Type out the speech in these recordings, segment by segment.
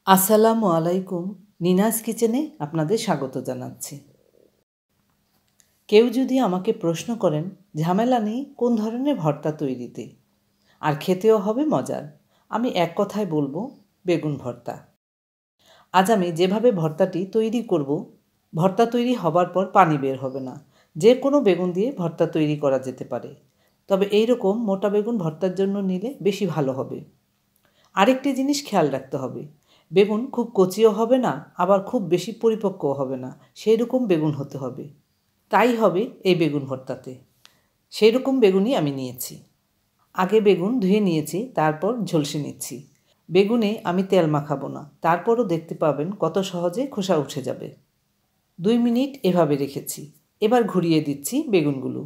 আসসালামু আলাইকুম। নিনাস কিচেনে আপনাদের স্বাগত জানাচ্ছি। কেউ যদি আমাকে প্রশ্ন করেন ঝামেলা নেই কোন ধরনের ভর্তা তৈরিতে আর খেতেও হবে মজার, আমি এক কথায় বলবো বেগুন ভর্তা। আজ আমি যেভাবে ভর্তাটি তৈরি করব, ভর্তা তৈরি হবার পর পানি বের হবে না। যে কোনো বেগুন দিয়ে ভর্তা তৈরি করা যেতে পারে, তবে এই রকম মোটা বেগুন ভর্তার জন্য নিলে বেশি ভালো হবে। আরেকটি জিনিস খেয়াল রাখতে হবে, বেগুন খুব কচিও হবে না, আবার খুব বেশি পরিপক্কও হবে না, সেই রকম বেগুন হতে হবে। তাই হবে এই বেগুন ভর্তাতে। সেই রকম বেগুনই আমি নিয়েছি। আগে বেগুন ধুয়ে নিয়েছি, তারপর ঝলসে নিচ্ছি। বেগুনে আমি তেল মাখাবো না, তারপরও দেখতে পাবেন কত সহজে খোসা উঠে যাবে। 2 মিনিট এভাবে রেখেছি। এবার ঘুরিয়ে দিচ্ছি বেগুনগুলো।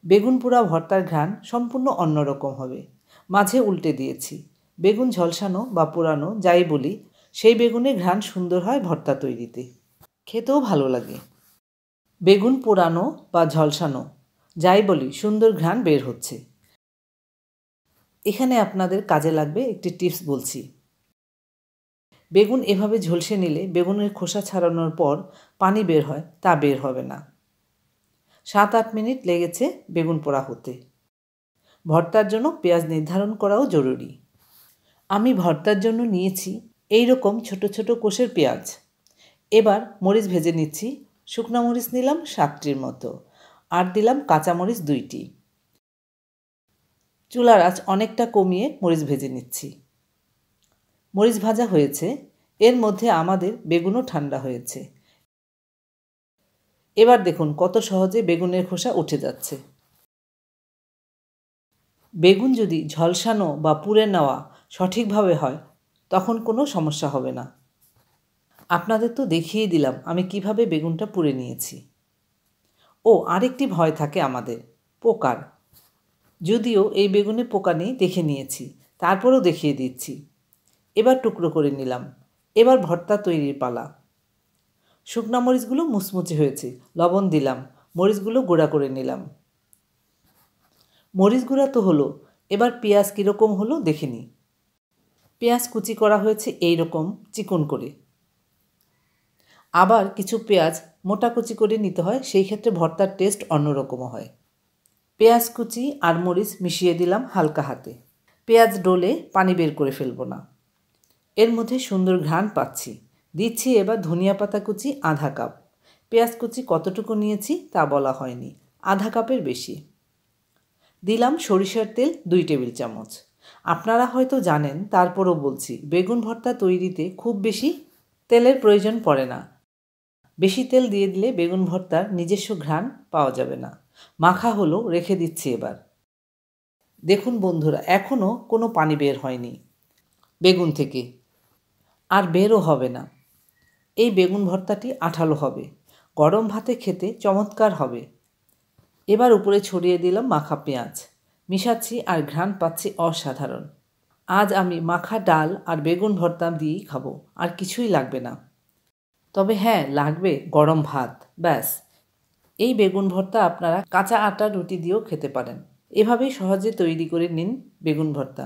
বেগুন পোড়া ভর্তার ঘ্রাণ সম্পূর্ণ অন্যরকম হবে। মাঝে উল্টে দিয়েছি। বেগুন ঝলসানো বা পোড়ানো যাই বলি, সেই বেগুনের ঘ্রাণ সুন্দর হয় ভর্তা তৈরিতে, খেতেও ভালো লাগে। বেগুন পোড়ানো বা ঝলসানো যাই বলি, সুন্দর ঘ্রাণ বের হচ্ছে। এখানে আপনাদের কাজে লাগবে একটি টিপস বলছি। বেগুন এভাবে ঝলসে নিলে বেগুনের খোসা ছাড়ানোর পর পানি বের হয়, তা বের হবে না। 7-8 মিনিট লেগেছে বেগুন পোড়া হতে। ভর্তার জন্য পেঁয়াজ নির্ধারণ করাও জরুরি। আমি ভর্তার জন্য নিয়েছি এই রকম ছোট ছোট কোষের পেঁয়াজ। এবার মরিচ ভেজে নিচ্ছি। শুকনো মরিচ নিলাম 7টির মতো, আর দিলাম কাঁচামরিচ 2টি। চুলার আঁচ অনেকটা কমিয়ে মরিচ ভেজে নিচ্ছি। মরিচ ভাজা হয়েছে, এর মধ্যে আমাদের বেগুনও ঠান্ডা হয়েছে। এবার দেখুন কত সহজে বেগুনের খোসা উঠে যাচ্ছে। বেগুন যদি ঝলসানো বা পুড়ে নেওয়া সঠিকভাবে হয়, তখন কোনো সমস্যা হবে না। আপনাদের তো দেখিয়ে দিলাম আমি কিভাবে বেগুনটা পুড়ে নিয়েছি। ও আরেকটি ভয় থাকে আমাদের, পোকার। যদিও এই বেগুনে পোকা নেই দেখে নিয়েছি, তারপরেও দেখিয়ে দিচ্ছি। এবার টুকরো করে নিলাম। এবার ভর্তা তৈরির পালা। শুকনা মরিচগুলো মুচমুচে হয়েছে, লবণ দিলাম। মরিচগুলো গুঁড়া করে নিলাম। মরিচ গুঁড়া তো হলো, এবার পেঁয়াজ কীরকম হলো দেখে নিই। পেঁয়াজ কুচি করা হয়েছে এই রকম চিকন করে। আবার কিছু পেঁয়াজ মোটা কুচি করে নিতে হয়, সেই ক্ষেত্রে ভর্তার টেস্ট অন্যরকমও হয়। পেঁয়াজ কুচি আর মরিচ মিশিয়ে দিলাম হালকা হাতে। পেঁয়াজ ডলে পানি বের করে ফেলবো না। এর মধ্যে সুন্দর ঘ্রাণ পাচ্ছি। দিচ্ছি এবার ধনিয়া পাতা কুচি আধা কাপ। পেঁয়াজ কুচি কতটুকু নিয়েছি তা বলা হয়নি, আধা কাপের বেশি। দিলাম সরিষার তেল 2 টেবিল চামচ। আপনারা হয়তো জানেন, তারপরও বলছি, বেগুন ভর্তা তৈরিতে খুব বেশি তেলের প্রয়োজন পড়ে না। বেশি তেল দিয়ে দিলে বেগুন ভর্তার নিজস্ব ঘ্রাণ পাওয়া যাবে না। মাখা হলো, রেখে দিচ্ছি এবার। দেখুন বন্ধুরা, এখনও কোনো পানি বের হয়নি বেগুন থেকে, আর বেরও হবে না। এই বেগুন ভর্তাটি আঠালো হবে, গরম ভাতে খেতে চমৎকার হবে। এবার উপরে ছড়িয়ে দিলাম মাখা পেঁয়াজ। মিশাচ্ছি আর ঘ্রাণ পাচ্ছি অসাধারণ। আজ আমি মাখা ডাল আর বেগুন ভর্তা দিয়েই খাবো, আর কিছুই লাগবে না। তবে হ্যাঁ, লাগবে গরম ভাত, ব্যাস। এই বেগুন ভর্তা আপনারা কাঁচা আটার রুটি দিয়েও খেতে পারেন। এভাবেই সহজে তৈরি করে নিন বেগুন ভর্তা।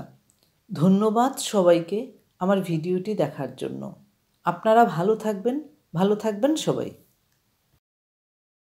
ধন্যবাদ সবাইকে আমার ভিডিওটি দেখার জন্য। আপনারা ভালো থাকবেন সবাই।